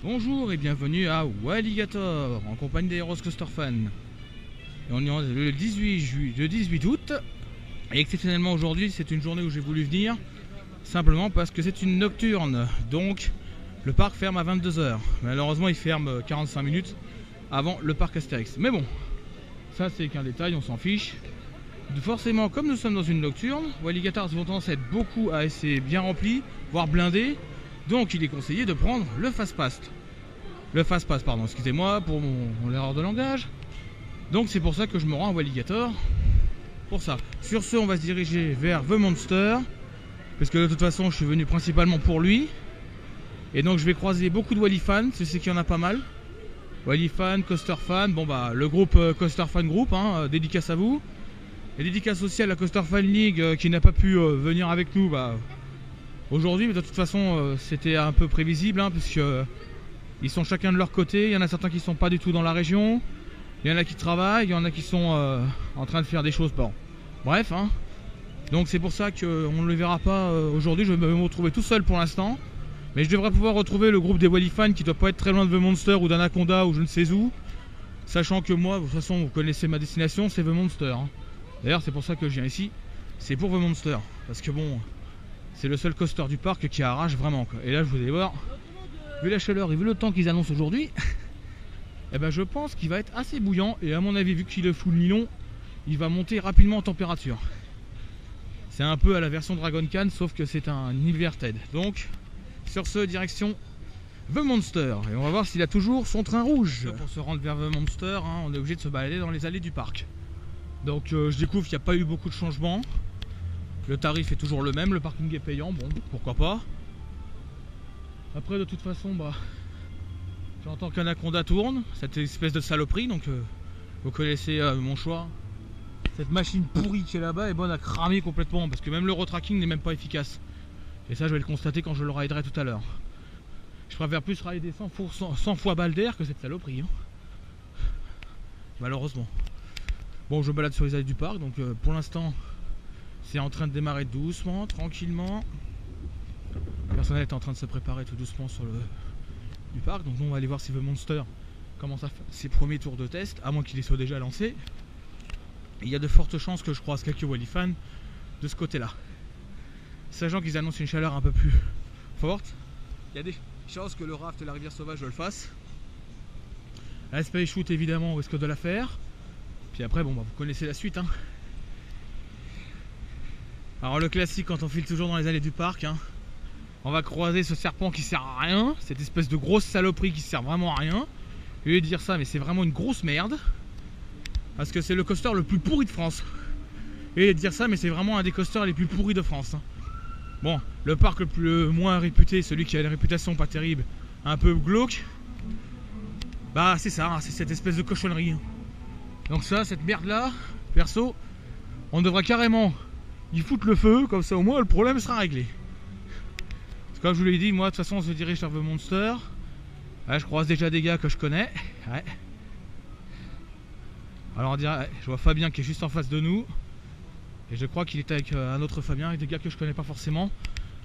Bonjour et bienvenue à Walligator en compagnie d'Aeros Coaster Fan. Et on est le 18 août et exceptionnellement aujourd'hui c'est une journée où j'ai voulu venir simplement parce que c'est une nocturne. Donc le parc ferme à 22 h. Malheureusement il ferme 45 minutes avant le parc Astérix. Mais bon, ça c'est qu'un détail, on s'en fiche. Forcément comme nous sommes dans une nocturne, Walligator ont tendance à être beaucoup assez bien rempli, voire blindé. Donc il est conseillé de prendre le Fast-Pass. Le Fast-Pass, pardon, excusez-moi pour mon erreur de langage. Donc c'est pour ça que je me rends à Walligator. Pour ça. Sur ce, on va se diriger vers The Monster. Parce que de toute façon, je suis venu principalement pour lui. Et donc je vais croiser beaucoup de Wally fans, c'est qu'il y en a pas mal. Wally fan, Coaster fan, bon bah le groupe Coaster Fan Group, hein, dédicace à vous. Et dédicace aussi à la Coaster Fan League qui n'a pas pu venir avec nous aujourd'hui, mais de toute façon c'était un peu prévisible hein, puisque ils sont chacun de leur côté. Il y en a certains qui sont pas du tout dans la région, il y en a qui travaillent, il y en a qui sont en train de faire des choses. Bon, bref, hein. Donc c'est pour ça qu'on ne le verra pas aujourd'hui. Je vais me retrouver tout seul pour l'instant, mais je devrais pouvoir retrouver le groupe des Wally fans qui doit pas être très loin de The Monster ou d'Anaconda ou je ne sais où, sachant que moi, de toute façon, vous connaissez ma destination, c'est The Monster. Hein. D'ailleurs, c'est pour ça que je viens ici, c'est pour The Monster, parce que bon. C'est le seul coaster du parc qui arrache vraiment quoi. Et là je vous allez voir, vu la chaleur et vu le temps qu'ils annoncent aujourd'hui, eh ben je pense qu'il va être assez bouillant. Et à mon avis, vu qu'il est full nylon, il va monter rapidement en température. C'est un peu à la version Dragon Khan, sauf que c'est un inverted. Donc sur ce, direction The Monster. Et on va voir s'il a toujours son train rouge. Pour se rendre vers The Monster, hein, on est obligé de se balader dans les allées du parc. Donc je découvre qu'il n'y a pas eu beaucoup de changements. Le tarif est toujours le même, le parking est payant, bon, pourquoi pas. Après, de toute façon, j'entends qu'Anaconda tourne, cette espèce de saloperie, donc vous connaissez mon choix. Cette machine pourrie qui est là-bas est bonne à cramer complètement, parce que même le retracking n'est même pas efficace. Et ça, je vais le constater quand je le riderai tout à l'heure. Je préfère plus rider 100 fois Balder que cette saloperie. Hein. Malheureusement. Bon, je me balade sur les allées du parc, donc pour l'instant... C'est en train de démarrer doucement, tranquillement. Le personnel est en train de se préparer tout doucement sur le du parc. Donc nous on va aller voir si The Monster commence à faire ses premiers tours de test, à moins qu'il les soit déjà lancés. Et il y a de fortes chances que je croise quelques Wally fans de ce côté-là. Sachant qu'ils annoncent une chaleur un peu plus forte, il y a des chances que le raft de la rivière sauvage je le fasse. La Space Shoot évidemment on risque de la faire. Puis après bon vous connaissez la suite hein. Alors le classique quand on file toujours dans les allées du parc, hein, on va croiser ce serpent qui sert à rien, cette espèce de grosse saloperie qui sert vraiment à rien. Je vais dire ça mais c'est vraiment une grosse merde. Parce que c'est le coaster le plus pourri de France. Et dire ça mais c'est vraiment un des coasters les plus pourris de France. Hein. Bon, le parc le moins réputé, celui qui a une réputation pas terrible, un peu glauque, c'est ça, hein, c'est cette espèce de cochonnerie. Hein. Donc ça, cette merde là, perso, on devrait carrément... Ils foutent le feu, comme ça au moins le problème sera réglé. Parce que comme je vous l'ai dit, moi de toute façon on se dirige vers The Monster. Ouais, je croise déjà des gars que je connais. Ouais. Alors on dirait, je vois Fabien qui est juste en face de nous. Et je crois qu'il est avec un autre Fabien, avec des gars que je connais pas forcément.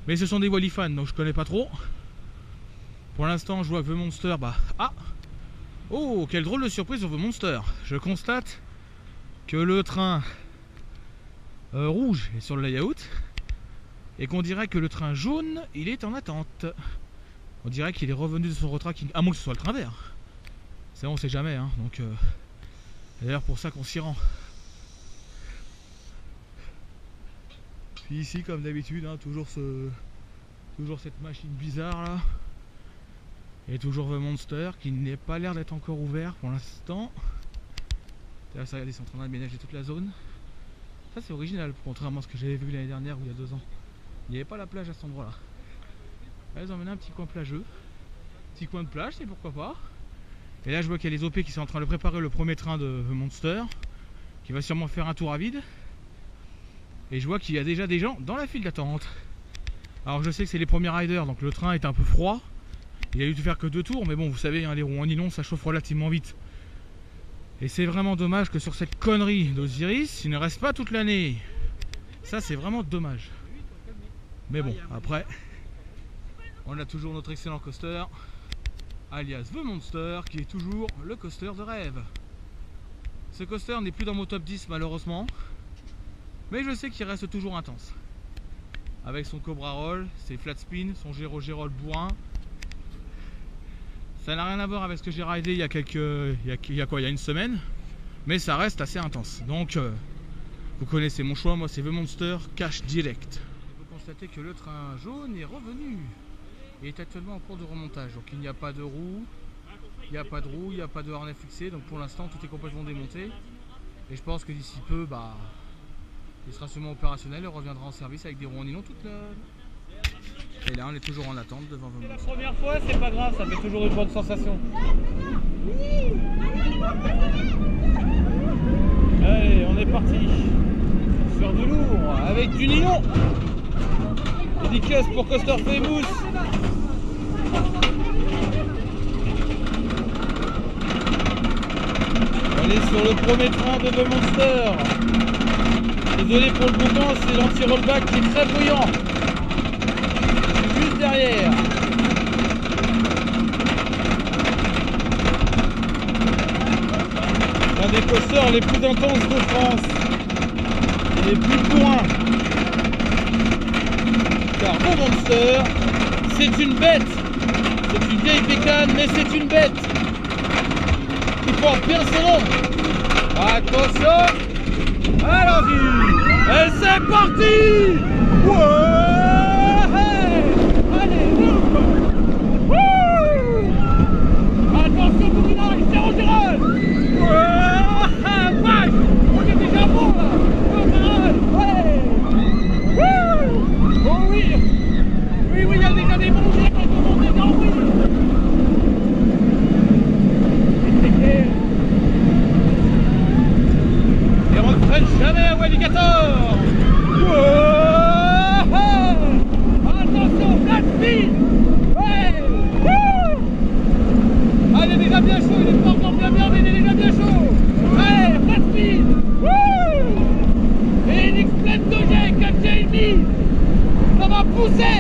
Mais ce sont des Wally fans, donc je connais pas trop. Pour l'instant je vois que The Monster, oh, quelle drôle de surprise sur The Monster. Je constate que le train... rouge est sur le layout et qu'on dirait que le train jaune il est en attente. On dirait qu'il est revenu de son retracking, à moins que ce soit le train vert. C'est on sait jamais hein. Donc d'ailleurs pour ça qu'on s'y rend. Puis ici comme d'habitude hein, toujours cette machine bizarre là et toujours The Monster qui n'est pas l'air d'être encore ouvert pour l'instant. Là ça regardez, ils sont en train d'aménager toute la zone. Ça c'est original, contrairement à ce que j'avais vu l'année dernière ou il y a 2 ans. Il n'y avait pas la plage à cet endroit là. Là ils ont emmené un petit coin plageux. Petit coin de plage, c'est pourquoi pas. Et là je vois qu'il y a les OP qui sont en train de préparer le premier train de The Monster, qui va sûrement faire un tour à vide. Et je vois qu'il y a déjà des gens dans la file d'attente. Alors je sais que c'est les premiers riders, donc le train est un peu froid. Il a dû faire que 2 tours, mais bon vous savez hein, les roues en nylon ça chauffe relativement vite. Et c'est vraiment dommage que sur cette connerie d'Osiris, il ne reste pas toute l'année. Ça, c'est vraiment dommage. Mais bon, après, on a toujours notre excellent coaster. alias The Monster, qui est toujours le coaster de rêve. Ce coaster n'est plus dans mon top 10 malheureusement, mais je sais qu'il reste toujours intense. Avec son Cobra Roll, ses flat spin, son Roll bourrin. Ça n'a rien à voir avec ce que j'ai ridé il y a une semaine, mais ça reste assez intense. Donc vous connaissez mon choix, moi c'est The Monster Cash Direct. Vous constatez que le train jaune est revenu et est actuellement en cours de remontage. Donc il n'y a pas de roue, il n'y a pas de harnais fixé. Donc pour l'instant tout est complètement démonté. Et je pense que d'ici peu, il sera sûrement opérationnel et reviendra en service avec des roues en nylon toute la... Et là on est toujours en attente devant The Monster. La première fois c'est pas grave, ça fait toujours une bonne sensation. Allez, on est parti sur du lourd avec du nylon. Dédicace pour Coaster Famous. On est sur le premier train de The Monster. Désolé pour le boucan, c'est l'anti-rollback qui est très bruyant. Je suis juste derrière. Un des coasters les plus intenses de France et les plus bourrins. Car The Monster, c'est une bête. C'est une vieille bécane, mais c'est une bête qui porte bien son nom. Attention, allons-y. Et c'est parti. Ouais, allez, attention pour une arrêt, c'est en général. Ouais, on est déjà bon là. Ouais. Oh oui. Oui, il y a déjà des bons jets quand on monte déjà en oui. Et on ne freine jamais à Walligator. Attention, flat speed. Ouais. Ah, il est déjà bien chaud, il est pas encore bien, mais il est déjà bien chaud. Allez, flat speed. Et une X-Plane 2G, 4G, ça va pousser.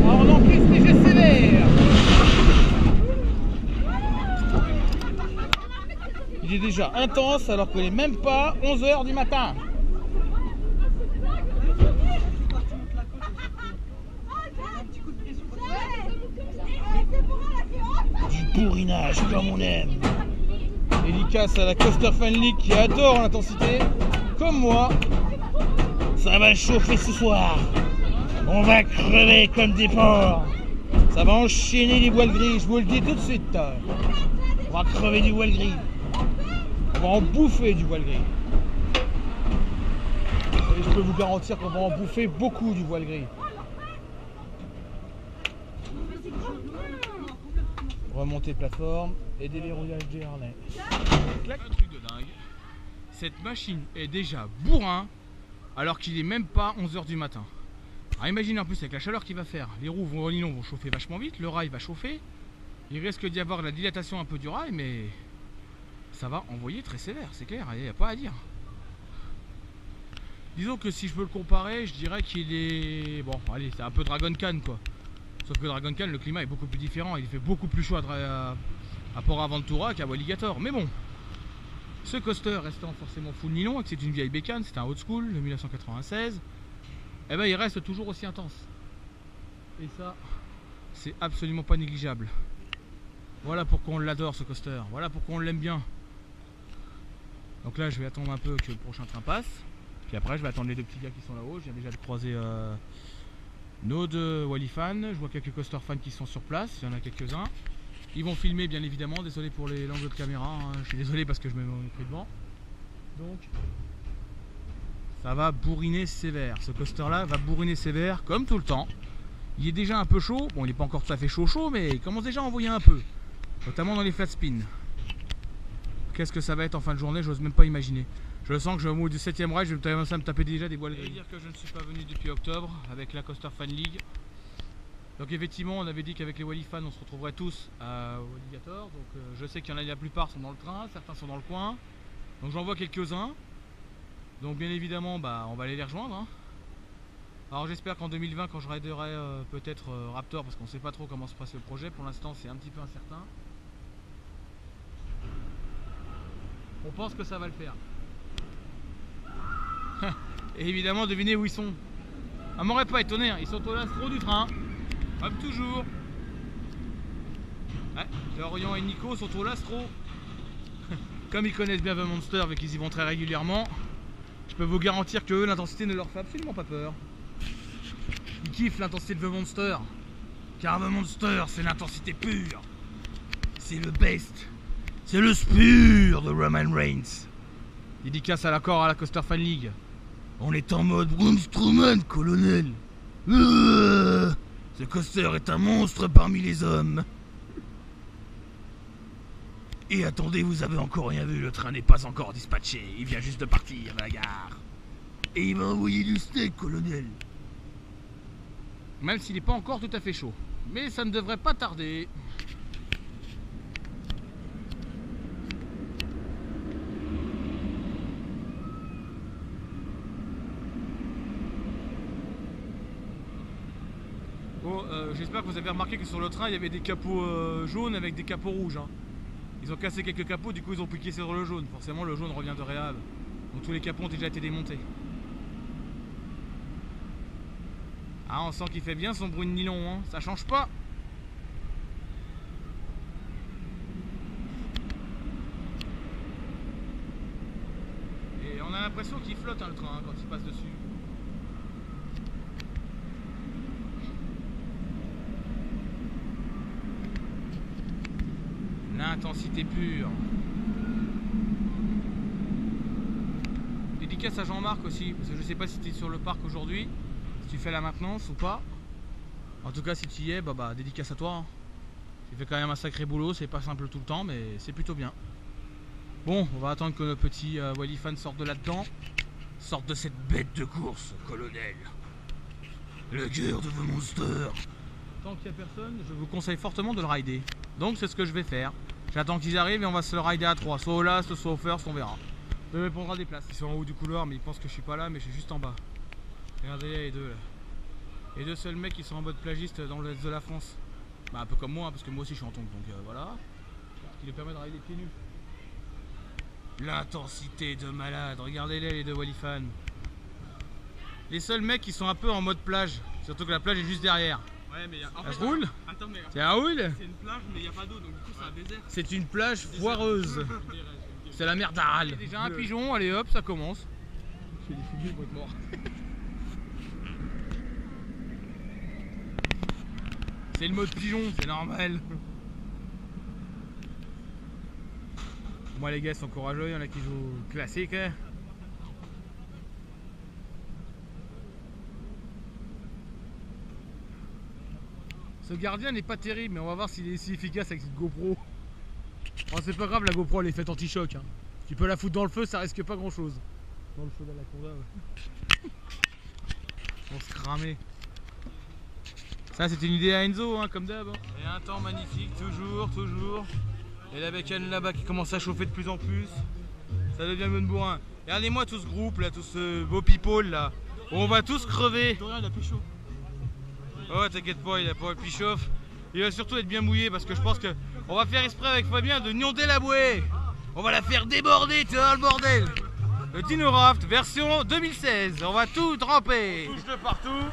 Alors on encaisse les gestes sévères. Il est déjà intense alors qu'il n'est même pas 11 h du matin. Du bourrinage comme on aime. Dédicace à la Coaster Fan League qui adore l'intensité, comme moi. Ça va chauffer ce soir. On va crever comme des porcs. Ça va enchaîner les voiles grises, je vous le dis tout de suite. On va crever du voile gris. On va en bouffer du voile gris. Et je peux vous garantir qu'on va en bouffer beaucoup du voile gris. Remontée plateforme et déverrouillage des harnais. Un truc de dingue. Cette machine est déjà bourrin alors qu'il est même pas 11 h du matin. Alors imaginez en plus avec la chaleur qu'il va faire. Les roues en nylon vont chauffer vachement vite, le rail va chauffer. Il risque d'y avoir de la dilatation un peu du rail, mais ça va envoyer très sévère, c'est clair, il n'y a pas à dire. Disons que si je peux le comparer, je dirais qu'il est... Bon, allez, c'est un peu Dragon Khan quoi. Sauf que Dragon Khan, le climat est beaucoup plus différent, il fait beaucoup plus chaud à Port Aventura qu'à Walligator. Mais bon, ce coaster restant forcément full nylon et que c'est une vieille bécane, c'est un old school de 1996, eh ben il reste toujours aussi intense. Et ça, c'est absolument pas négligeable. Voilà pourquoi on l'adore ce coaster, voilà pourquoi on l'aime bien. Donc là je vais attendre un peu que le prochain train passe. Puis après je vais attendre les deux petits gars qui sont là-haut. Je viens déjà de croiser nos deux Wally fans. Je vois quelques coaster fans qui sont sur place, il y en a quelques-uns. Ils vont filmer bien évidemment, désolé pour l'angle de caméra, hein. Je suis désolé parce que je me mets pris devant. Donc ça va bourriner sévère, ce coaster là va bourriner sévère comme tout le temps. Il est déjà un peu chaud, bon il n'est pas encore tout à fait chaud mais il commence déjà à envoyer un peu, notamment dans les flat spins. Qu'est-ce que ça va être en fin de journée, j'ose même pas imaginer. Je sens que je vais au bout du 7ème ride, je vais commencer à me taper déjà des voiles grises. Dire que je ne suis pas venu depuis octobre avec la Coaster Fan League. Donc effectivement on avait dit qu'avec les Wally fans on se retrouverait tous à Walligator. Donc je sais qu'il y en a, la plupart sont dans le train, certains sont dans le coin. Donc j'en vois quelques-uns. Donc bien évidemment on va aller les rejoindre. Hein. Alors j'espère qu'en 2020, quand je riderai peut-être Raptor, parce qu'on ne sait pas trop comment se passe le projet, pour l'instant c'est un petit peu incertain. On pense que ça va le faire. Et évidemment, devinez où ils sont. Ça m'aurait pas étonné, hein. Ils sont au lastro du train. Comme toujours. Ouais, Florian et Nico sont au lastro. Comme ils connaissent bien The Monster et qu'ils y vont très régulièrement, je peux vous garantir que eux, l'intensité ne leur fait absolument pas peur. Ils kiffent l'intensité de The Monster. Car The Monster, c'est l'intensité pure. C'est le best. C'est le spur de Roman Reigns. Dédicace à l'accord à la Coaster Fan League. On est en mode Braun Strowman, colonel. Ce coaster est un monstre parmi les hommes. Et attendez, vous avez encore rien vu, le train n'est pas encore dispatché. Il vient juste de partir à la gare. Et il va envoyer du steak, colonel. Même s'il n'est pas encore tout à fait chaud. Mais ça ne devrait pas tarder. Bon, j'espère que vous avez remarqué que sur le train il y avait des capots jaunes avec des capots rouges. Hein. Ils ont cassé quelques capots, du coup ils ont piqué sur le jaune. Forcément le jaune revient de réhab. Donc tous les capots ont déjà été démontés. Ah, on sent qu'il fait bien son bruit de nylon, hein. Ça change pas. Et on a l'impression qu'il flotte hein, le train hein, quand il passe dessus. L'intensité pure. Dédicace à Jean-Marc aussi, parce que je sais pas si tu es sur le parc aujourd'hui, si tu fais la maintenance ou pas. En tout cas si tu y es, bah dédicace à toi. Hein. Tu fais quand même un sacré boulot, c'est pas simple tout le temps, mais c'est plutôt bien. Bon, on va attendre que nos petits Wally fans sortent de là-dedans. Sortent de cette bête de course, colonel. Le cœur de The Monster. Tant qu'il n'y a personne, je vous conseille fortement de le rider. Donc c'est ce que je vais faire. J'attends qu'ils arrivent et on va se le rider à 3. Soit au last, soit au first, on verra. Je vais prendre des places. Ils sont en haut du couloir mais ils pensent que je suis pas là mais je suis juste en bas. Regardez les deux là. Les deux seuls mecs qui sont en mode plagiste dans l'est de la France. Bah un peu comme moi hein, parce que moi aussi je suis en tongue donc voilà. Ce qui lui permet de rider pieds nus. L'intensité de malade. Regardez-les les deux Wally fans. Les seuls mecs qui sont un peu en mode plage. Surtout que la plage est juste derrière. Ouais, mais ça se roule. Attends, mais c'est un roule. C'est une plage, mais il n'y a pas d'eau, donc du coup, c'est un désert. C'est une plage foireuse. C'est la mer d'Aral. Déjà un pigeon, allez hop, ça commence. Je fais des figures pour être mort. C'est le mode pigeon, c'est normal. Moi, les gars sont courageux, il y en a qui jouent classique. Hein. Ce gardien n'est pas terrible, mais on va voir s'il est si efficace avec cette GoPro. Oh, c'est pas grave, la GoPro elle est faite anti-choc. Hein. Tu peux la foutre dans le feu, ça risque pas grand chose. Dans le feu de la conda, ouais. On se cramer. Ça, c'était une idée à Enzo, hein, comme d'hab. Hein. Et un temps magnifique, toujours, toujours. Et la bécane là-bas qui commence à chauffer de plus en plus. Ça devient bon bourrin. Regardez-moi tout ce groupe là, tout ce beau people là. On va tous crever. Dorian, il a plus chaud. Oh t'inquiète pas, il a pas plus chauffe. Il va surtout être bien mouillé parce que je pense que on va faire exprès avec Fabien de nionder la bouée. On va la faire déborder, tu vois le bordel. Le Dino Raft version 2016. On va tout tremper. Touche de partout.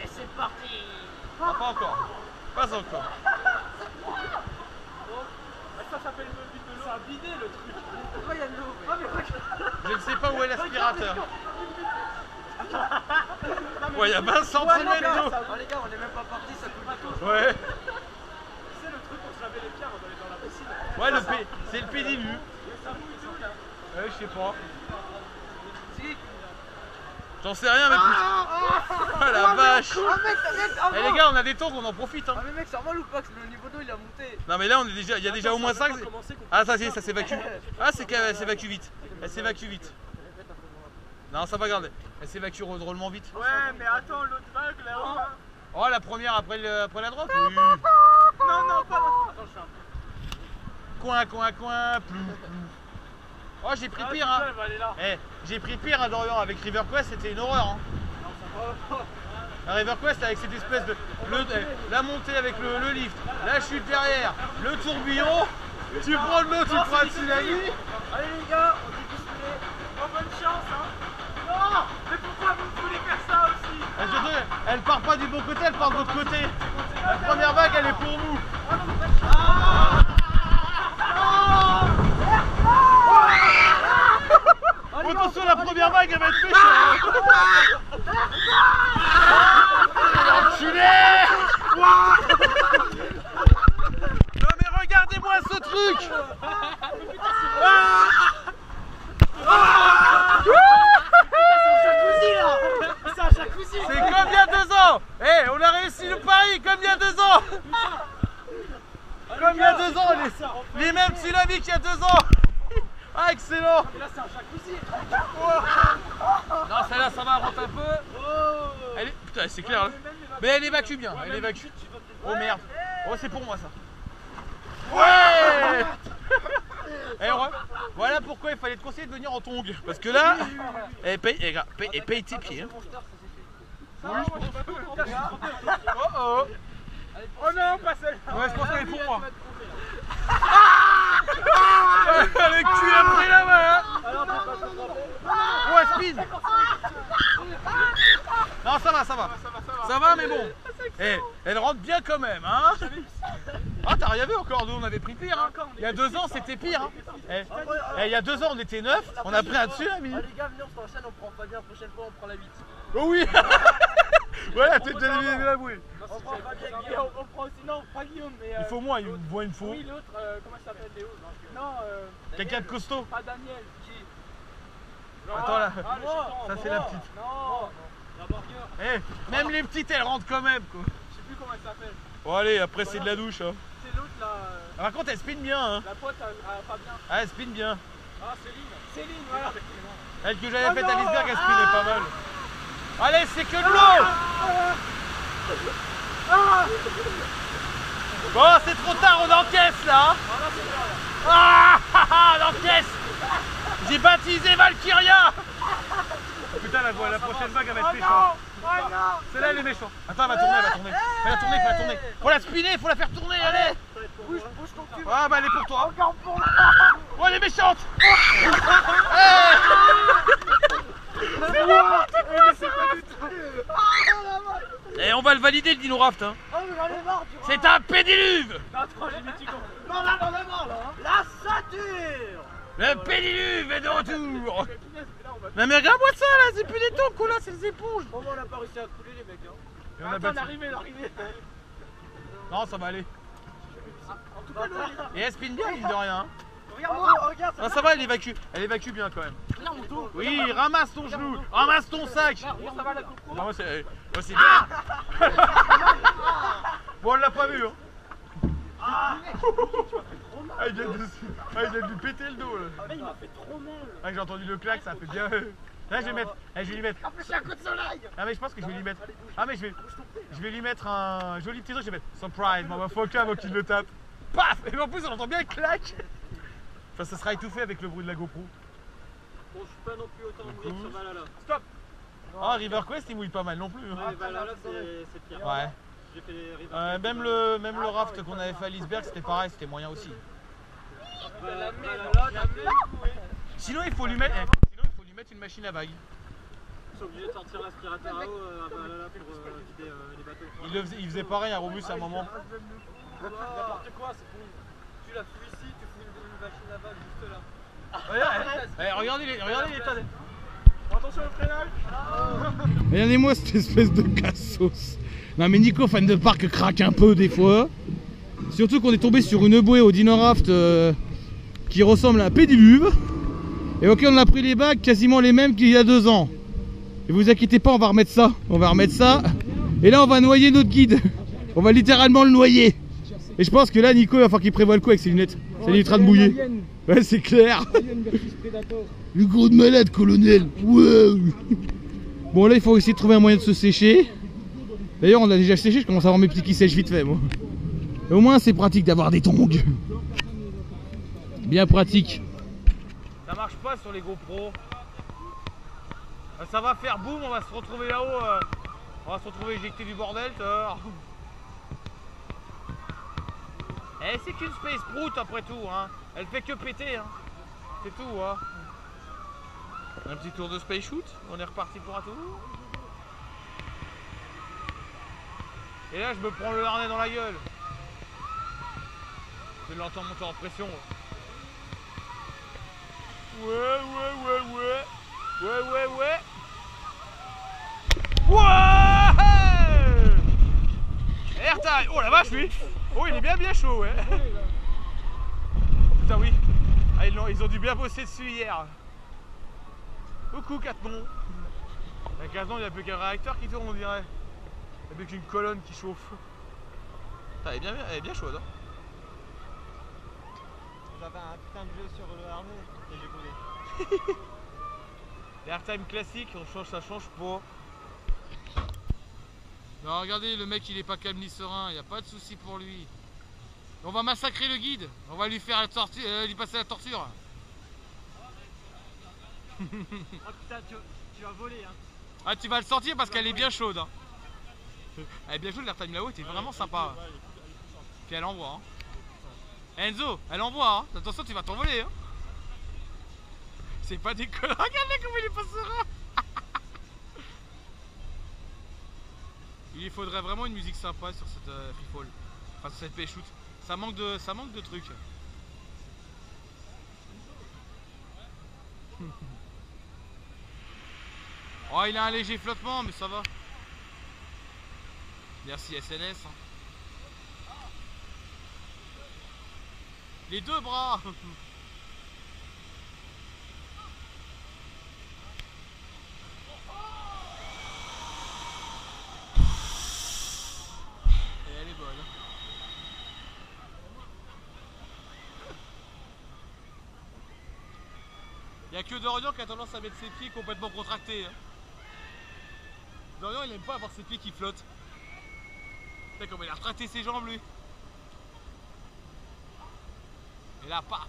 Et c'est parti. Ah, pas encore. Pas encore. Ça s'appelle le vide de l'eau. Ça a vidé le truc. Pourquoi il y a de l'eau? Je ne sais pas où est l'aspirateur. Ouais, il y a 20 cm d'eau. Oh les gars, on est même pas parti, ça coule pas. Ouais. C'est le truc pour se laver les pieds avant d'aller dans la piscine. Ouais, c'est le pédilu. Ça mouille, ils sont Ouais, je sais pas. Si. J'en sais rien, mais plus. Oh la vache. Eh les gars, on a des tours, on en profite. Hein. Ah mais mec, c'est normal ou pas que le niveau d'eau il a monté? Non, mais là, on est déjà, il y a déjà au moins 5. Ah, ça, ça s'évacue. Ah, c'est qu'elle s'évacue vite. Elle s'évacue vite. Non, ça va garder. Elle s'évacue drôlement vite. Ouais, mais attends, l'autre vague là-haut. Oh, la première après la droite. Oui. Non, non, pas là. Attends, je fais un peu. Coin, plou. Oh, j'ai pris pire, hein. Eh, j'ai pris pire à Dorian avec River Quest, c'était une horreur, hein. La River Quest avec cette espèce de... la montée avec le lift, la chute derrière, le tourbillon, tu prends de l'eau, tu prends un tsunami. Allez les gars, on dit bousculer. Oh, bonne chance, hein. Non, mais pourquoi vous voulez faire ça aussi? Elle part pas du bon côté, elle part de l'autre côté. La première vague, elle est pour nous. Attention, la première vague, elle va être méchante. Enculé! Non mais regardez-moi ce truc! C'est comme il y a 2 ans! Eh, on a réussi le pari comme il y a 2 ans! Comme il y a 2 ans, les mêmes tsunamis qu'il y a 2 ans! Ah, excellent! Là, c'est un jacuzzi. Non, celle-là, ça va, rentre un peu. Elle est... Putain, c'est clair. Hein. Mais elle évacue bien, elle évacue. Oh merde. Oh, c'est pour moi ça. Ouais. Et voilà pourquoi il fallait te conseiller de venir en tongs. Parce que là, paye tes pieds. Hein. Oh non, pas celle-là. Ouais, je pense qu'elle est pour moi. Le cul a pris la main. Ouais, speed. Non, ça va. Ça va, mais bon. Eh, elle rentre bien quand même, hein. Ah, t'as rien vu encore, nous on avait pris pire, hein. Il y a 2 ans, c'était pire, hein. Il y a 2 ans, on était 9, on a pris un tsunami. Les gars, venez, on s'enchaîne, on prend pas bien. La prochaine fois, on prend la 8. Oh oui. Voilà, t'es déjà bien avoué. On prend pas bien Guillaume, on prend aussi, non, pas Guillaume, mais... Il faut moins, il voit une fois. Oui, l'autre, comment il s'appelle, Léo? Non, quelqu'un de costaud. Pas Daniel, qui? Attends là, ça c'est la petite. Non, Eh, même les petites elles rentrent quand même quoi. Je sais plus comment elle s'appelle. Bon allez, après c'est de la douche. Hein. C'est l'autre là. Par contre elle spin bien. Hein. La pote, pas bien. Ah, elle spin bien. Ah, Céline, voilà. Elle que j'avais faite à l'iceberg, elle spinait pas mal. Allez, c'est que de l'eau. Bon, c'est trop tard, on encaisse là. Ah, on encaisse. J'ai baptisé Valkyria. Putain, la prochaine vague elle va être méchante. Celle-là elle est méchante. Attends, elle va tourner, Faut la tourner. Faut la spinner, faut la faire tourner, allez. Bouge ton cul. Ah bah elle est pour toi. Encore pour moi. Oh, elle est méchante. Et on va le valider le Dino Raft hein. Oh mais j'en ai marre du C'est un pédiluve. Attends, j'ai mis Tico. Non là, j'en ai marre là. La sature. Le pédiluve est de retour. Non mais regarde-moi ça là, c'est plus des tons là, c'est des éponges. Comment on a pas réussi à couler les mecs hein. Et Attends, on est arrivé. Non, ça va aller. En tout cas, Et elle spin bien, mine de rien. Hein. regarde-moi, regarde. Ah, ça va, elle évacue bien quand même. Oui, ramasse ton genou, ramasse ton sac. Ça va la coupe. Ah, moi c'est bien. Bon, on l'a pas vu hein. Ah, il vient de lui péter le dos là. Ah, il m'a fait trop mal. Ah, j'ai entendu le claque, ça fait bien. Là, je vais lui mettre. C'est un coup de soleil. Ah, mais je pense que je vais lui mettre. Ah, mais je vais lui mettre un joli petit truc. Je vais mettre surprise, motherfucker, avant qu'il le tape. Paf. Et en plus, on entend bien le claque. Enfin, ça sera étouffé avec le bruit de la GoPro. Bon, je suis pas non plus autant mouillé que sur Valhalla. Stop. Ah, River Quest, il mouille pas mal non plus. Hein. Ouais, Valhalla, c'est pire. Ouais. J'ai fait les River Même le raft qu'on avait fait à l'iceberg, c'était pareil, c'était moyen aussi. Sinon, il faut lui mettre une machine à vagues. Ils sont obligés de sortir l'aspirateur à eau à Valhalla pour vider les bateaux. Il faisait pareil à Robus à un moment. N'importe quoi, c'est pour tu la fous ici, tu fous une machine à vagues juste là. Regardez l'état. Attention au freinage. Regardez-moi cette espèce de cassos. Non mais Nico, fan de parc, craque un peu des fois. Surtout qu'on est tombé sur une bouée au Dino Raft qui ressemble à un pédiluve. Et ok, on a pris les bagues quasiment les mêmes qu'il y a 2 ans. Et vous inquiétez pas, on va remettre ça. Et là on va noyer notre guide. On va littéralement le noyer. Et je pense que là Nico il va falloir qu'il prévoie le coup avec ses lunettes. Ça lui évitera de mouiller. Ouais, c'est clair. Le gros de malade, colonel. Wow. Bon là il faut essayer de trouver un moyen de se sécher. D'ailleurs on a déjà séché, je commence à avoir mes petits qui sèchent vite fait moi. Et au moins c'est pratique d'avoir des tongs. Bien pratique. Ça marche voit sur les GoPro. Ça va faire boum, on va se retrouver là-haut. On va se retrouver éjecté du bordel. Eh, c'est qu'une Space Prout après tout, hein. Elle fait que péter, hein. C'est tout, hein. Un petit tour de Space Shoot, on est reparti pour un tour. Et là, je me prends le harnais dans la gueule. Je l'entends monter en pression. Ouais. Airtime. Oh la vache, lui. Oh, il est bien chaud, ouais. Oh, putain, oui. Ah, ils ont dû bien bosser dessus hier. Coucou, Catnon. À Catnon, il n'y a plus qu'un réacteur qui tourne, on dirait. Il n'y a plus qu'une colonne qui chauffe. Putain, elle est bien chaude, hein. J'avais un putain de jeu sur le harnais et j'ai volé. L'airtime classique, ça change pas. Non, regardez, le mec il est pas calme ni serein, il n'y a pas de souci pour lui. On va massacrer le guide, on va lui faire lui passer la torture. Oh putain, tu vas voler, hein. Ah, tu vas le sentir parce qu'elle est bien chaude, hein. Elle est bien chaude, l'airtime là-haut, était vraiment sympa. Puis elle envoie, hein. Enzo, elle envoie, hein. Attention, tu vas t'envoler, hein. C'est pas des conneries. Regardez comment il est pas serein. Il faudrait vraiment une musique sympa sur cette freefall. Enfin, sur cette Space Shoot. Ça manque de trucs. Oh, il a un léger flottement, mais ça va. Merci SNS, hein. Les deux bras. Et elle est bonne. Il n'y a que Dorian qui a tendance à mettre ses pieds complètement contractés, hein. Dorian, il aime pas avoir ses pieds qui flottent. T'as comme il a retracté ses jambes, lui. Et là, paf.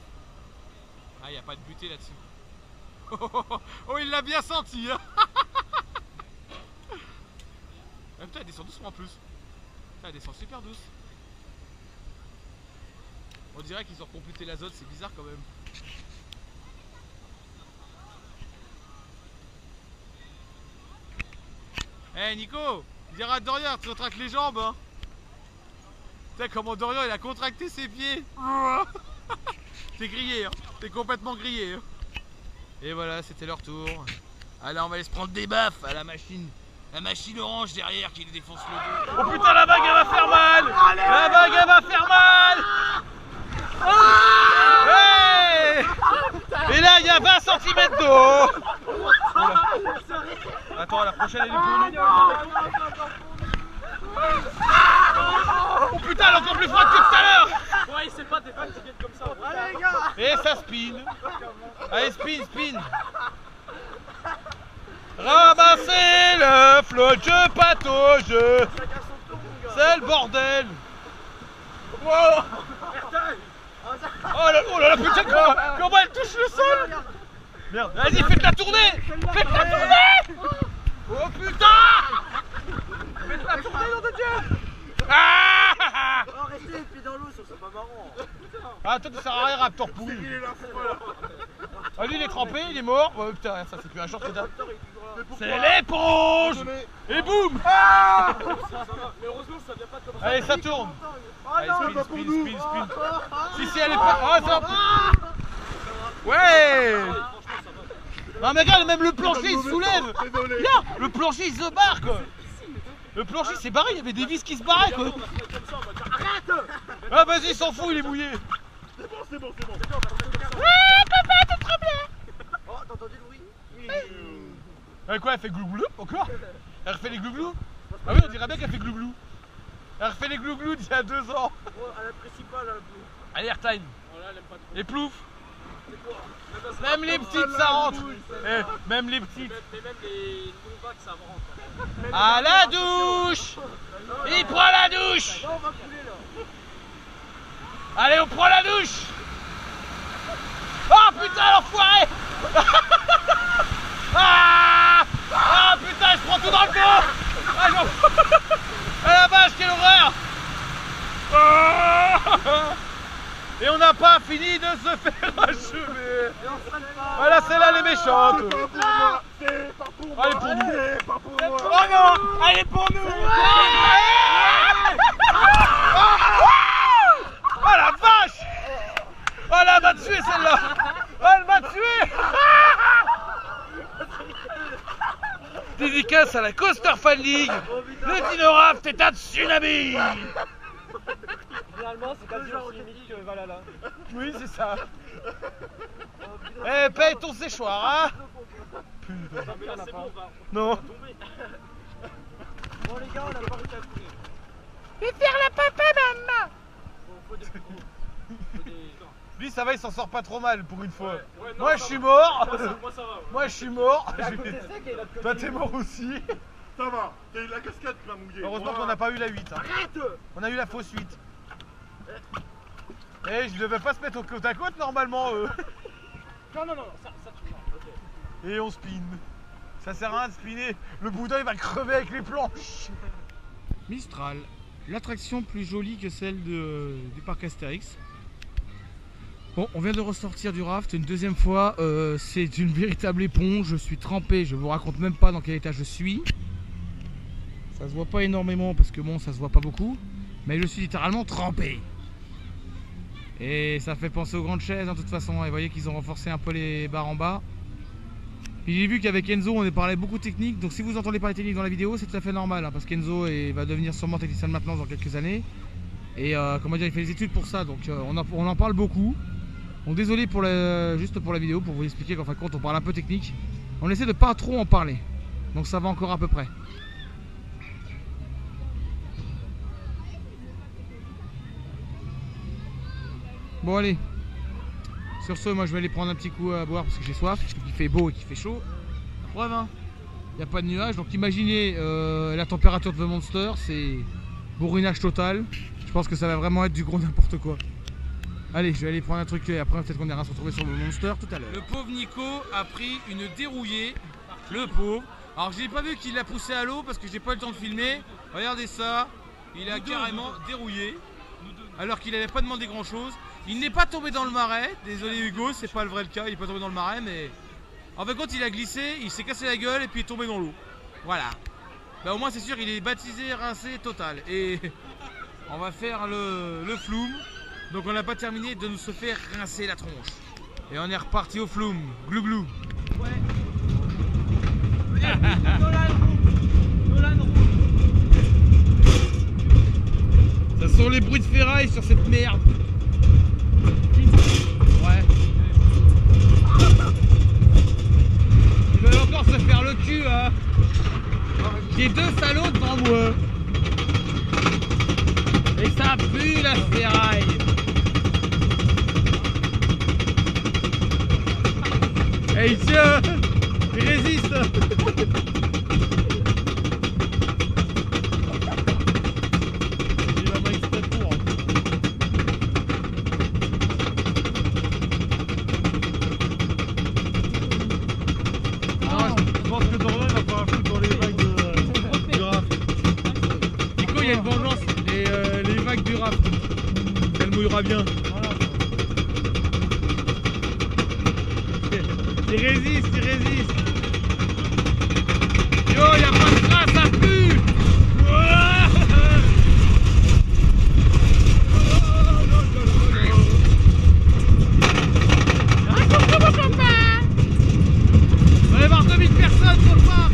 Ah, il n'y a pas de butée là-dessus. Oh, il l'a bien senti, hein. Ah, putain, elle descend doucement en plus. Putain, elle descend super douce. On dirait qu'ils ont complété l'azote, c'est bizarre quand même. Eh hey, Nico, il dira à Dorian, tu retractes les jambes, hein. Putain, comment Dorian il a contracté ses pieds. T'es grillé, hein. T'es complètement grillé, hein. Et voilà, c'était leur tour. Allez, on va aller se prendre des baffes à la machine. La machine orange derrière qui nous défonce le dos. Oh putain, la vague elle va faire mal. La vague elle va faire mal. Ouais. Et là, il y a 20 cm d'eau. Attends, la prochaine elle est pour nous. Oh putain, elle est encore plus froide que tout à l'heure. Ouais, c'est pas des vagues qui viennent comme ça. Allez, les gars. Et ça spin. Allez, spin. Ramassez le flot, je patauge. C'est le bordel. Wow. Oh là là, putain, comment elle touche le sol. Merde, vas-y, faites-la tourner. Faites-la tourner. Oh putain. Faites-la tourner, nom de Dieu. Ah. Oh, restez les pieds dans l'eau, ça c'est pas marrant. Ah, toi tu sers à rien, Raptor pourri. Ah, lui il est trempé, il est mort. Oh putain, ça c'est plus un short que t'as. C'est l'éponge. Et boum. Ah. Mais heureusement ça vient pas de commencer. Allez, ça tourne. Allez, spin. Si, elle est pas... Oh, ça... Ouais. Non mais regarde, même le plancher il se soulève. Regarde, le plancher il se barre quoi. Le plancher s'est barré, il y avait des vis qui se barraient quoi. Arrête. Ah vas-y, il s'en fout, il est mouillé. C'est bon. Ouais, papa, t'es trop bien. Oh, t'as entendu le bruit? Oui. Elle quoi, elle fait glouglou encore? Elle refait les glouglous? Ah oui, on dirait bien qu'elle fait glouglou. Elle refait les glouglous d'il y a 2 ans. Oh, elle apprécie pas là. Allez, airtime. Oh là, elle aime pas trop. Et plouf. C'est quoi? Même les petites ça rentre. Même les petites. Mais même les non-bacs ça rentre. À la douche. Il prend la douche. Là on va couler là. Allez, on prend la douche. Oh putain, l'enfoiré. Ah putain, je prends tout dans le dos. Ah, ah la vache, quelle horreur. Et on n'a pas fini de se faire achever. Voilà, celle-là, elle est méchante. C'est pas pour Elle est pour nous. C'est pas pour moi. Oh non, elle est pour nous. Oh la vache. Oh elle m'a tué celle-là. Oh, elle m'a tué. Dédicace à la Coaster Fan League. Le Dinoraft est un tsunami. Finalement, c'est quasi aussi limite que Valhalla. Oui, c'est ça. Eh, paye ton séchoir, hein. Putain. Non. Bon les gars, on a pas réussi à courir. Et faire la papa, maman. Faut des plus gros. Faut des... Lui, ça va, il s'en sort pas trop mal pour une fois. Ouais, non, moi, je suis mort. Moi ça va. Ouais. Moi, je suis mort. À côté sec et l'autre côté. Toi, t'es mort aussi. Ça va, t'as eu la casquette qui m'a mouillé. Heureusement qu'on n'a pas eu la 8. Hein. Arrête. On a eu la fausse 8. Eh, je devais pas se mettre au côte à côte normalement, eux. Non, ça tu vois. Ok. Et on spin. Ça sert à rien de spinner. Le boudin, il va crever avec les planches. Mistral, l'attraction plus jolie que celle du parc Astérix. Bon, on vient de ressortir du raft une deuxième fois. C'est une véritable éponge. Je suis trempé. Je vous raconte même pas dans quel état je suis. Ça se voit pas énormément parce que bon, ça se voit pas beaucoup. Mais je suis littéralement trempé. Et ça fait penser aux grandes chaises de toute façon. Et vous voyez qu'ils ont renforcé un peu les barres en bas. Puis j'ai vu qu'avec Enzo on parlait beaucoup technique. Donc si vous entendez parler technique dans la vidéo, c'est tout à fait normal. Hein, parce qu'Enzo va devenir sûrement technicien de maintenance dans quelques années. Et comment dire, il fait des études pour ça. Donc on en parle beaucoup. Donc désolé pour juste pour la vidéo, pour vous expliquer qu'en fin de compte on parle un peu technique. On essaie de pas trop en parler. Donc ça va encore à peu près. Bon allez, sur ce moi je vais aller prendre un petit coup à boire parce que j'ai soif, il fait beau et qu'il fait chaud. La preuve hein, il n'y a pas de nuages, donc imaginez la température de The Monster, c'est bourrinage total. Je pense que ça va vraiment être du gros n'importe quoi. Allez, je vais aller prendre un truc et après peut-être qu'on ira se retrouver sur le Monster tout à l'heure. Le pauvre Nico a pris une dérouillée, le pauvre. Alors je n'ai pas vu qu'il l'a poussé à l'eau parce que j'ai pas eu le temps de filmer. Regardez ça, il a carrément dérouillé alors qu'il n'avait pas demandé grand chose. Il n'est pas tombé dans le marais, désolé Hugo, c'est pas le vrai cas, il n'est pas tombé dans le marais, mais en fait quand il a glissé, il s'est cassé la gueule et puis il est tombé dans l'eau. Voilà. Bah, au moins c'est sûr, il est baptisé, rincé, total. Et on va faire le flume. Donc on n'a pas terminé de nous se faire rincer la tronche. Et on est reparti au flume, glou glou. Ouais. Ça sent les bruits de ferraille sur cette merde. Ouais. Ils veulent encore se faire le cul, hein. J'ai deux salauds devant moi. Et ça pue la ferraille. Et il tient. Il résiste. Il y a une vengeance, les vagues du raft. Elle mouillera bien. Il résiste, il résiste. Yo, il n'y a pas de trace, ça pue. On va y avoir 2000 personnes sur le parc.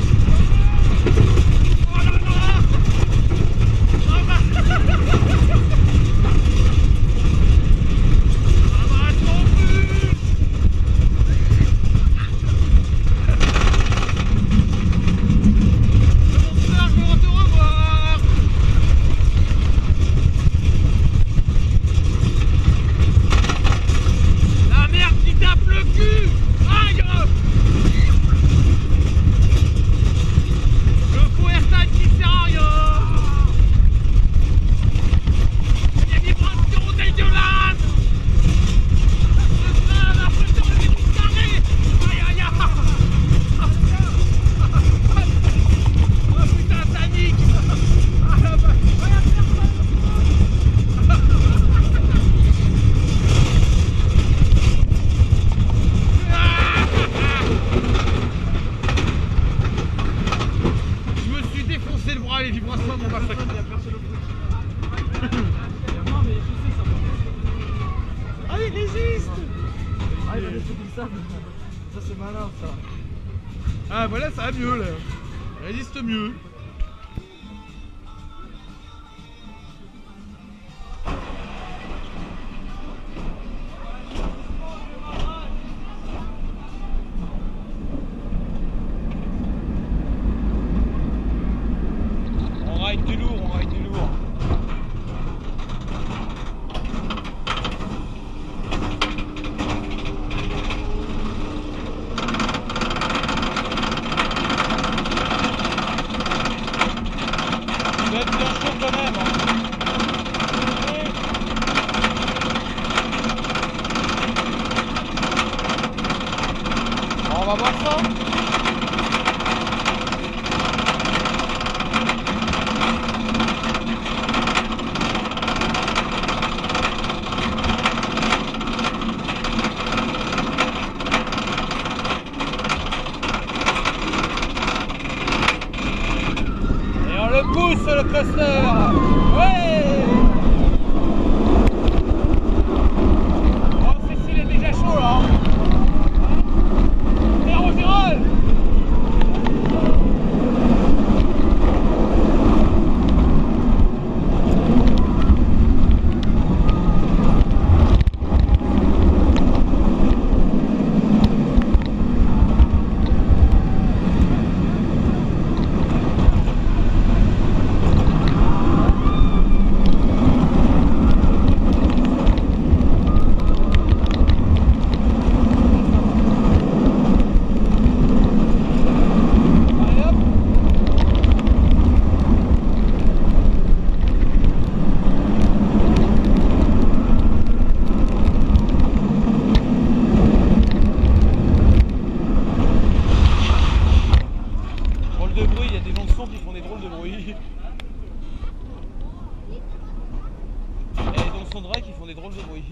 pas ça. Ah, il résiste. Ah, il va laisser tout ça. Ça, c'est malin, ça. Ah, voilà, ça va mieux là. Il résiste mieux. On ride du lourd, on ride du lourd. Ça va être bien chaud quand même. On va voir ça. Et on le pousse le coaster. Ouais. Oh, Cécile est déjà chaud là. Zéro virage. Allez hop. Drôle de bruit, il y a des gens de son qui font des drôles de bruit. Il y a des gens de son de rail qui font des drôles de bruit.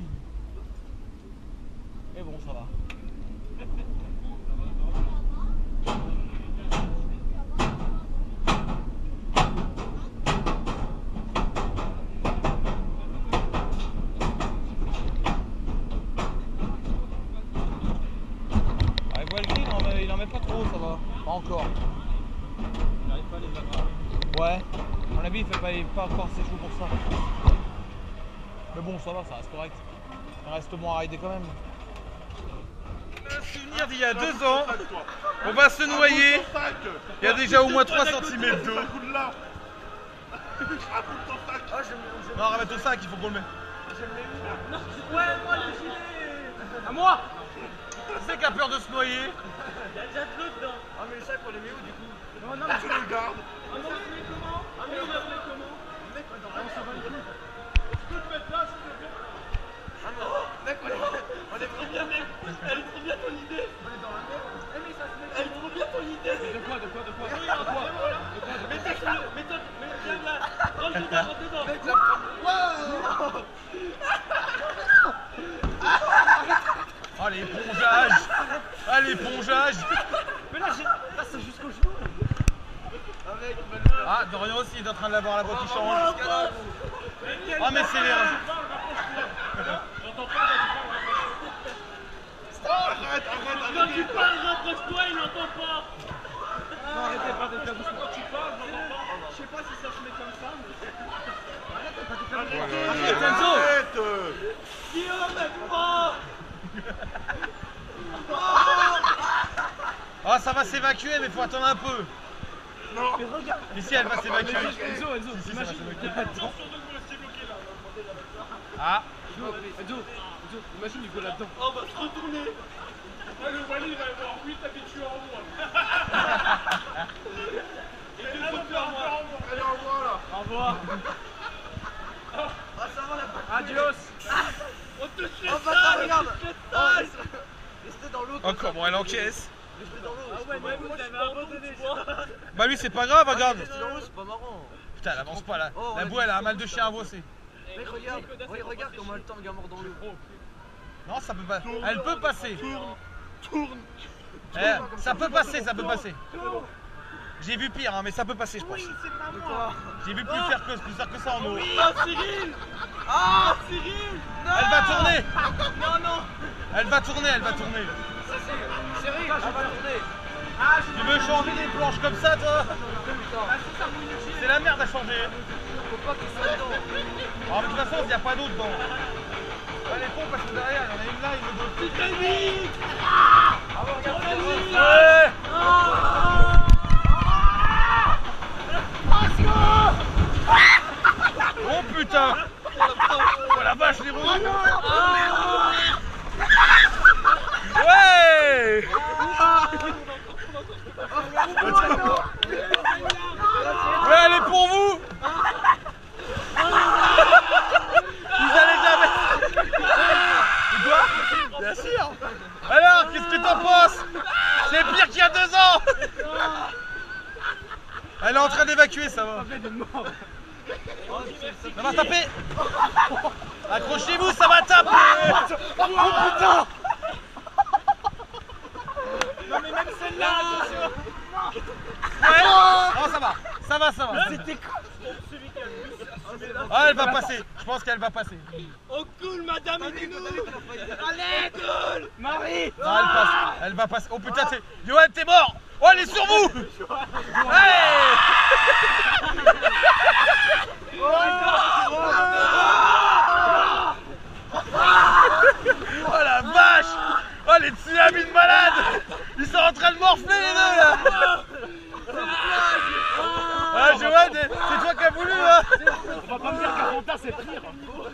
Mais bon, ça va. Ah, il voit le gris, il en met pas trop, ça va. Pas encore. Il n'arrive pas à les attraper. Ouais, à mon avis, il fait pas encore assez chaud pour ça. Mais bon, ça va, ça reste correct. Il reste bon à rider quand même. Un souvenir d'il y a 2 ans, on va se noyer. Il y a déjà au moins 3 cm d'eau. Non, ramène ton sac, il faut qu'on le mette. Ouais, moi, le gilet. À moi. C'est qui a peur de se noyer. Il y a déjà de l'eau dedans. Ah, mais le sac, on les met où du coup? Non, non, Tu le gardes. Ah, mais on se met comment? Ah, mais on se met comment? Mec, on s'en va le coup. Tu peux te mettre là, s'il te plaît. Ah, non, mec, on est trop bien, mec. Elle est trop bien ton idée. On est dans la merde. Eh, mais ça se met. Elle est trop bien ton idée. Mais de quoi? De quoi? Mais toi, mais viens là. Rentre dedans. Mec, là. Wow. Ah, l'épongeage. Ah, l'épongeage. Mais là, c'est jusqu'au genou. Ah, Dorian aussi il est en train de l'avoir la voix qui change. Ah, mais c'est les... J'entends pas, Arrête. quand tu parles, rapproche-toi, il n'entend pas. Non, arrêtez pas de faire doucement. Quand tu parles, j'entends pas. Je sais pas si ça se met comme ça, mais... Arrête pas de faire doucement. Arrête, Enzo. Guillaume, aide-moi. Ah, ça va s'évacuer, mais faut attendre un peu. Non. Mais regarde. Ici, elle va s'évacuer. Enzo, Si, si, ça va imagine, s'évacuer. t'es là-dedans. Ah, Enzo, imagine, il go là-dedans. On va se retourner. Le Wally, il va avoir 8 habitués en moi. Et 2 autres en moi. Allez, au revoir là. Au revoir. Ah, ça va la adios. On te laisse ça. Regarde. Restez dans l'eau. oh, comment elle encaisse. Restez dans l'eau. Ah ouais, mais vous avez abandonné ça. Bah lui, c'est pas grave, regarde. Restez dans l'eau, c'est pas marrant. Putain, elle avance pas là. Oh, La boue, elle a un mal de chien à bosser. Mec, regarde comment le temps le gars mort dans l'eau. Non, ça peut pas. Elle peut passer. Tourne. Eh, ça peut passer, ça peut passer. J'ai vu pire, hein, mais ça peut passer, je pense. Oui, c'est pas moi. J'ai vu plus faire que ça en eau. Oui. Oh, Cyril. Ah, Cyril. Non. Elle va tourner. Non, non. Elle va tourner, elle va tourner. Cyril, elle va tourner. Tu veux changer des planches comme ça, toi? C'est la merde à changer. Faut pas qu'il soit dedans. Alors, de toute façon, il n'y a pas d'eau dedans. Ouais, les pompes, parce que derrière, il y en a une là, une autre. Titanic. Ah bon, regarde Titanic. Ouais. Oh putain. Oh la vache, les roues. Ouais. Ouais, elle est pour vous. Vous allez jamais. Quoi? Bien sûr. Alors, qu'est-ce que t'en penses? C'est pire qu'il y a 2 ans. Elle est en train d'évacuer, ça va. Ça va taper. Accrochez-vous, ça va taper. Oh putain. Non mais même celle-là, attention. Ouais. Oh, ça va. Ça va, ça va. C'était quoi? Celui qui a le plus. Ah, elle va passer. Je pense qu'elle va passer. Oh cool, madame, aidez-nous. Allez, cool. Marie. Non, elle passe. Elle va passer. Oh putain, c'est... Johan, t'es mort. Oh, elle est sur vous. Hey. Oh la vache. Oh, les tsunamis de malades. Ils sont en train de morfler les deux là. Ah, Johan, c'est toi qui as voulu, hein. On va pas me dire qu'un Fanta c'est pire.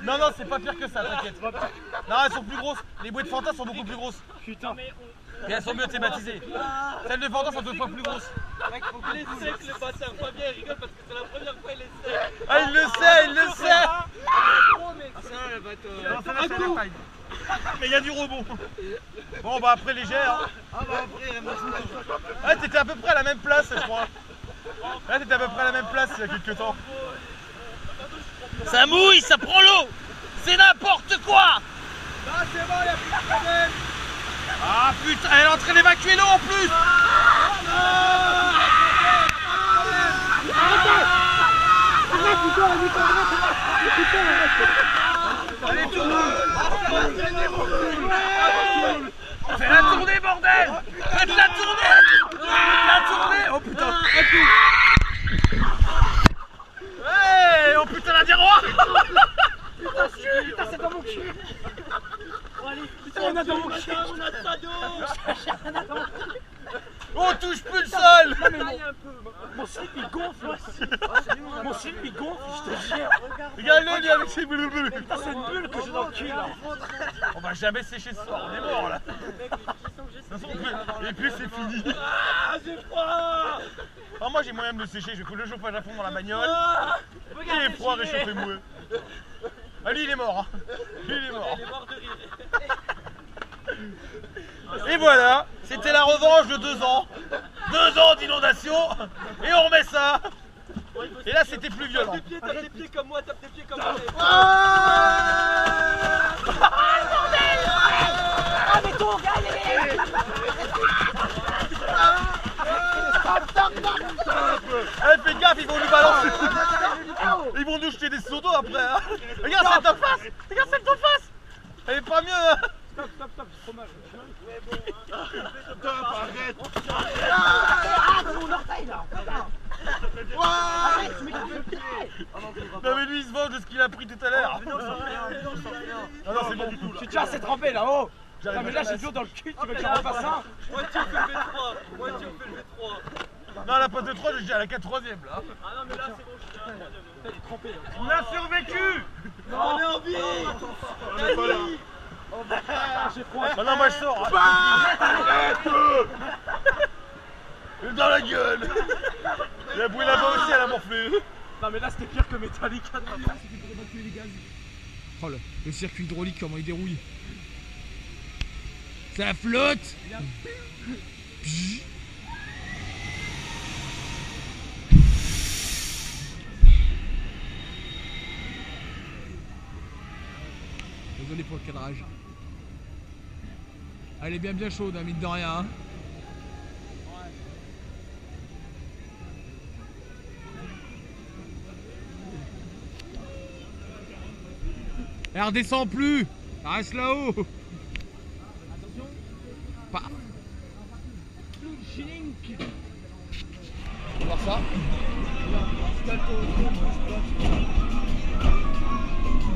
Non, non, c'est pas pire que ça, t'inquiète. Non, elles sont plus grosses. Les bouées de Fanta sont beaucoup plus grosses. Putain. Et elles sont mieux thématisées. Celles de Fanta sont 2 fois plus grosses. Il est sec le bâtard, Fabien il rigole parce que c'est la première fois il est sec. Ah, il le sait, il le sait. Non, ça va, c'est la taille. Mais il y a du rebond. Bon, bah après léger, hein. Ah bah après, Ouais, t'étais à peu près à la même place, je crois. Ouais, t'étais à peu près à la même place il y a quelques temps. Ça mouille, ça prend l'eau. C'est n'importe quoi. Ah c'est bon, il y a plus de problème. Ah putain, elle est en train d'évacuer l'eau en plus. Allez, tout le monde. Fais la tournée, bordel. Faites la tournée. La tournée. Oh putain. Ouais. Oh putain, la diarrhée. Putain, c'est dans mon cul. Putain, on a dans mon cul. On a ça d'eau. On touche plus le sol. Mon slip il gonfle. Mon slip il gonfle, je te jure. Regarde-le, lui, avec ses bulles. Putain, c'est une bulle que j'ai dans le cul là. On va jamais sécher ce soir, on est mort là. De toute façon, et puis c'est fini. Ah, j'ai froid. Alors moi j'ai moyen de le sécher, je vais foutre le chauffage à fond dans la bagnole. Il est froid, réchauffez-moi. Ah lui il est mort, hein. Lui il est mort. Il est mort de rire. Et voilà, c'était la revanche de 2 ans. 2 ans d'inondation. Et on remet ça. Et là c'était plus violent. Tape des pieds comme moi, tape des pieds comme moi. Ah mais ton gars il est... Eh, fais gaffe, ils vont nous balancer. Ils vont nous jeter des seaux d'eau après, hein. Regarde celle d'en face. Regarde celle d'en face. Elle est pas mieux, hein. Stop, c'est trop mal. Ah mon orteil là. Arrête, tu m'écoutes le pied. Non mais lui il se venge de ce qu'il a pris tout à l'heure. Non, non, c'est bon du tout Je là. suis déjà assez trempé là, oh. J'arrive Non mais à là la j'ai de l'eau dans le cul, tu veux que je refasse ça? Moitié on fait le V3. Moitié on fait le V3. Non, la passe de 3, je dis à la 4-3ème là. Ah non, mais là c'est bon, je suis à la 3ème. T'es trempé là. On a survécu. On est en vie. On est pas là. J'ai froid. Maintenant moi je sors. Dans la gueule. La bouée là-bas aussi elle a morflé. Non mais là c'était pire que Metallica. Oh là, le circuit hydraulique, comment il déroule. Ça flotte. Psh. Désolé pour le cadrage. Elle est bien chaude, hein, mine de rien. Hein. Elle redescend plus. Elle reste là-haut. Attention. Pas. On va voir ça.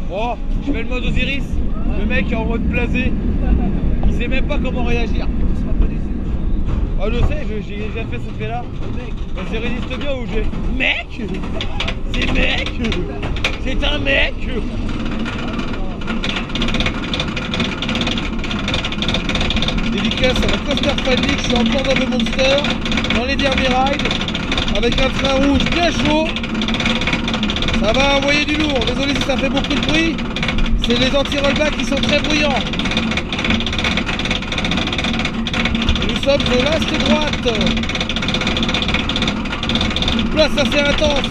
Bon, je fais le mode Osiris. Le mec est en mode blasé. Il sait même pas comment réagir. Ah, je sais, j'ai déjà fait ce fait là. Vas-y, résiste bien ou j'ai. Mec! C'est mec! C'est un mec! Dédicace à la Coaster Fan League, je suis encore dans le Monster, dans les derniers rides, avec un train rouge bien chaud. Ça va envoyer du lourd, désolé si ça fait beaucoup de bruit, c'est les anti-rollbacks qui sont très bruyants. Nous sommes de l'axe droite. Une place assez intense.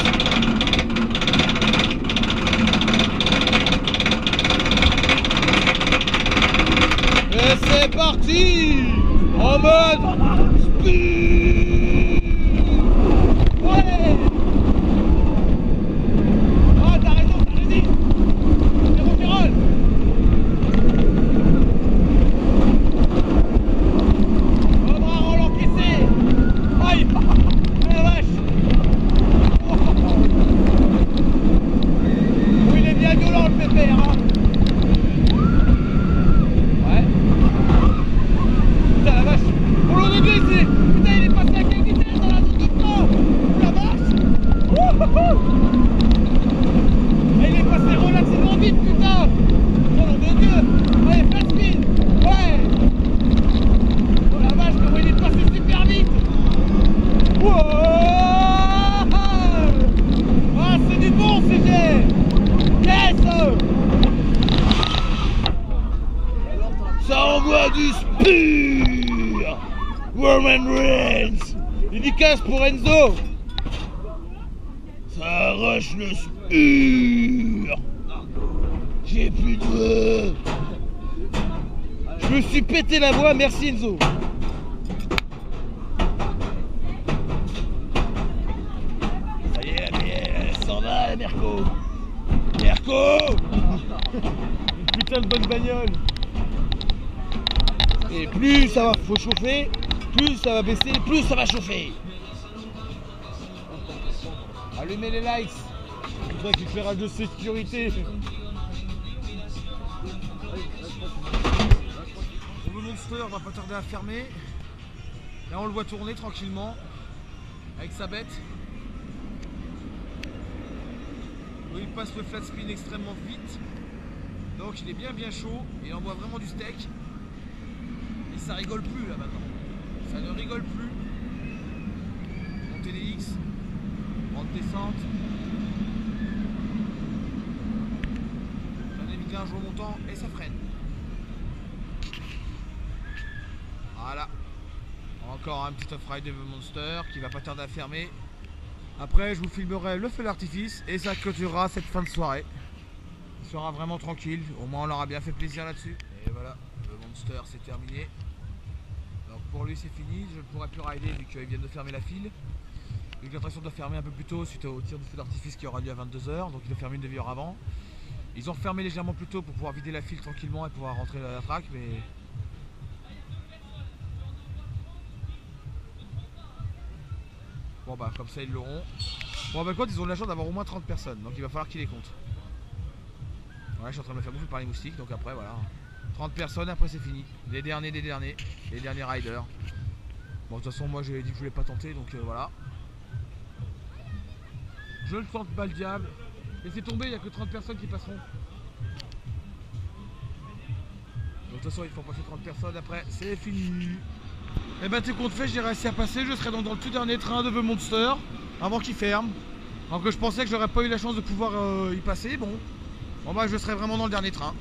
Et c'est parti en mode speed. Ouais. Ah, t'as raison, t'as raison. C'est rock'n'roll. Le bras rond l'encaissé. Aïe. Ah la vache. Oh, il est bien violent le pépère, hein. Putain, il est passé à quelle vitesse dans la zone de frein? La vache! Il est passé relativement vite, putain! Oh nom de Dieu! Allez, flat spin! Ouais! Oh la vache, comment il est passé super vite! Wow! Ah, c'est du bon, CG! Yes! Ça envoie du speed! Roman Reigns! Dédicace pour Enzo! Ça arrache le spur! J'ai plus de voix! Je me suis pété la voix, merci Enzo! Ça y est, elle s'en va la Merco! Merco! Une putain de bonne bagnole! Et plus ça va, faut chauffer, plus ça va baisser, plus ça va chauffer. Allumez les lights. C'est vrai qu'éclairage de sécurité. Le Monster va pas tarder à fermer. Là on le voit tourner tranquillement avec sa bête. Il passe le flat spin extrêmement vite. Donc il est bien chaud. Il envoie vraiment du steak. Et ça rigole plus là maintenant. Ça ne rigole plus. Montée des X, grande descente. J'en ai mis un jour montant et ça freine. Voilà. Encore un petit off-ride de Monster qui va pas tarder à fermer. Après je vous filmerai le feu d'artifice et ça clôturera cette fin de soirée. Il sera vraiment tranquille. Au moins on leur a bien fait plaisir là-dessus. Et voilà, le Monster c'est terminé. Donc pour lui c'est fini, je ne pourrai plus rider vu qu'ils viennent de fermer la file. Vu que l'attraction doit fermer un peu plus tôt suite au tir du feu d'artifice qui aura lieu à 22h, donc il doit fermer une demi-heure avant. Ils ont fermé légèrement plus tôt pour pouvoir vider la file tranquillement et pouvoir rentrer à la track, mais... Bon bah comme ça ils l'auront. Bon bah contre ils ont de la chance d'avoir au moins 30 personnes, donc il va falloir qu'ils les comptent. Ouais, je suis en train de me faire bouffer par les moustiques, donc après voilà. 30 personnes, après c'est fini. Les derniers riders. Bon, de toute façon, moi j'ai dit que je voulais pas tenter, donc voilà. Je ne tente pas le diable. Laissez tomber, il n'y a que 30 personnes qui passeront. Donc, de toute façon, il faut passer 30 personnes, après c'est fini. Et bah, t'es compte fait, j'ai réussi à passer. Je serai donc dans le tout dernier train de The Monster avant qu'il ferme. Alors que je pensais que j'aurais pas eu la chance de pouvoir y passer. Bon, bah, je serai vraiment dans le dernier train.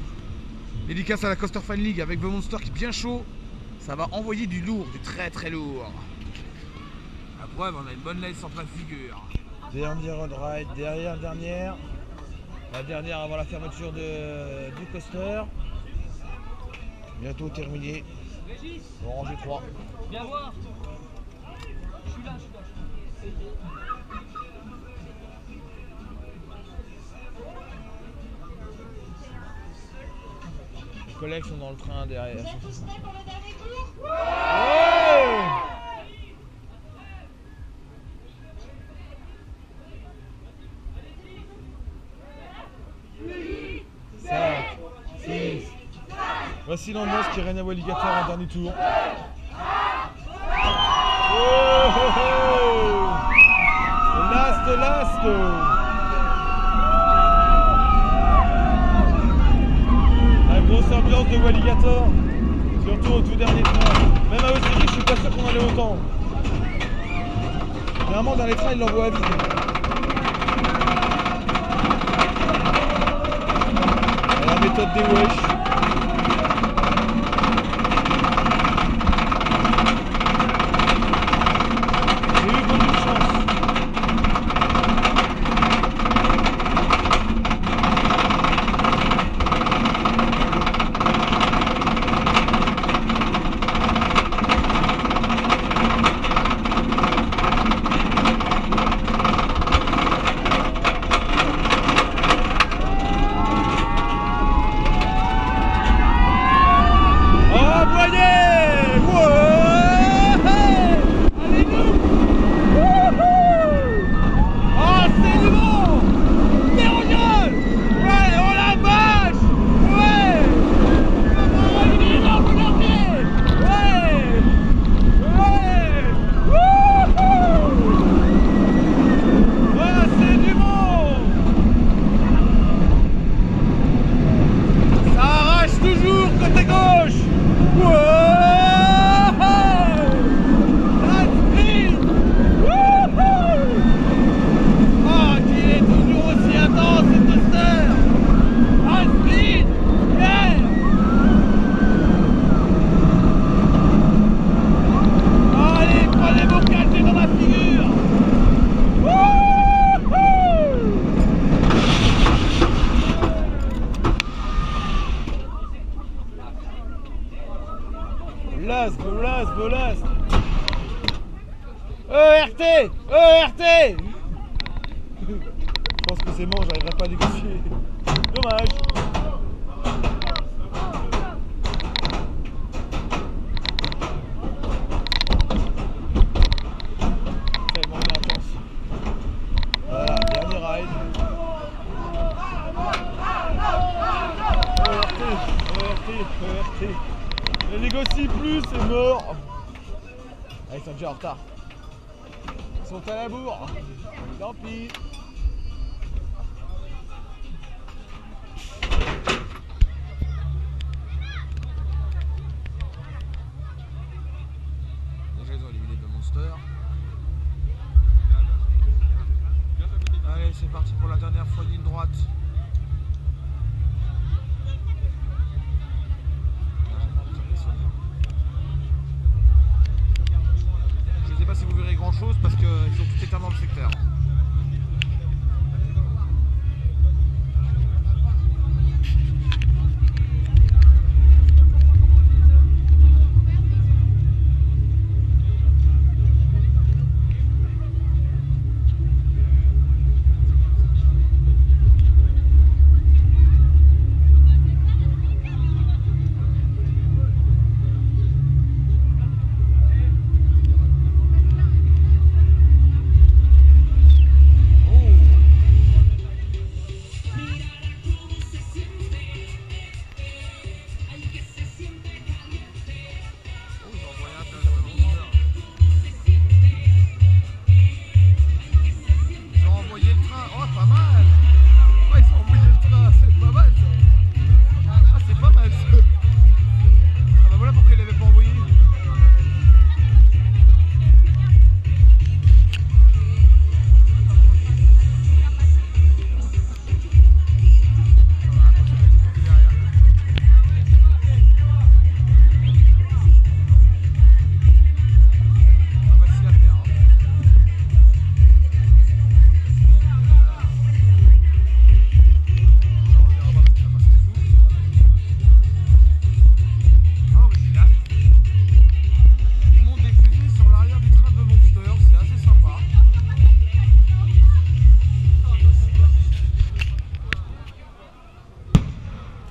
Dédicace à la Coaster Fan League avec The Monster qui est bien chaud. Ça va envoyer du lourd, du très lourd. La preuve, on a une bonne laisse en pleine figure. Dernier road ride, dernière. La dernière avant la fermeture du coaster. Bientôt terminé. Rangée 3. Viens voir. Je suis là. collègues sont dans le train derrière. Ouais. Voici l'ambiance qui règne à Walligator en dernier tour. Last. La grosse ambiance de Walligator, surtout au tout dernier train. Même à Osiri, je suis pas sûr qu'on allait autant. Généralement dans les trains, ils l'envoient à vide. La méthode des wesh. Velas. ERT. Je pense que c'est bon, j'arriverai pas à négocier. Dommage. Tellement intense. Voilà, dernier ride. ERT. Je négocie plus, c'est mort. Ah, ils sont déjà en retard. Ils sont à la bourre. Tant pis. Déjà ils ont éliminé le Monster. Allez, c'est parti pour la dernière fois ligne droite. Je ne sais pas si vous verrez grand chose parce qu'ils sont tout éteints dans le secteur.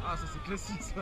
Ah, ça c'est classique ça.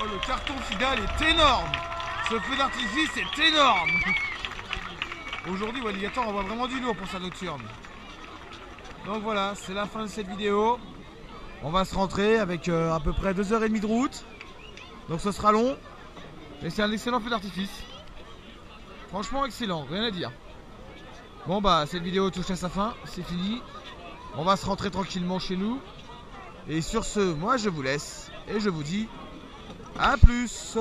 Oh, le carton final est énorme. Ce feu d'artifice est énorme. Aujourd'hui, Alligator envoie vraiment du lourd pour sa nocturne. Donc voilà, c'est la fin de cette vidéo. On va se rentrer avec à peu près 2h30 de route. Donc ce sera long. Mais c'est un excellent feu d'artifice. Franchement excellent, rien à dire. Bon bah cette vidéo touche à sa fin, c'est fini. On va se rentrer tranquillement chez nous. Et sur ce, moi je vous laisse. Et je vous dis à plus.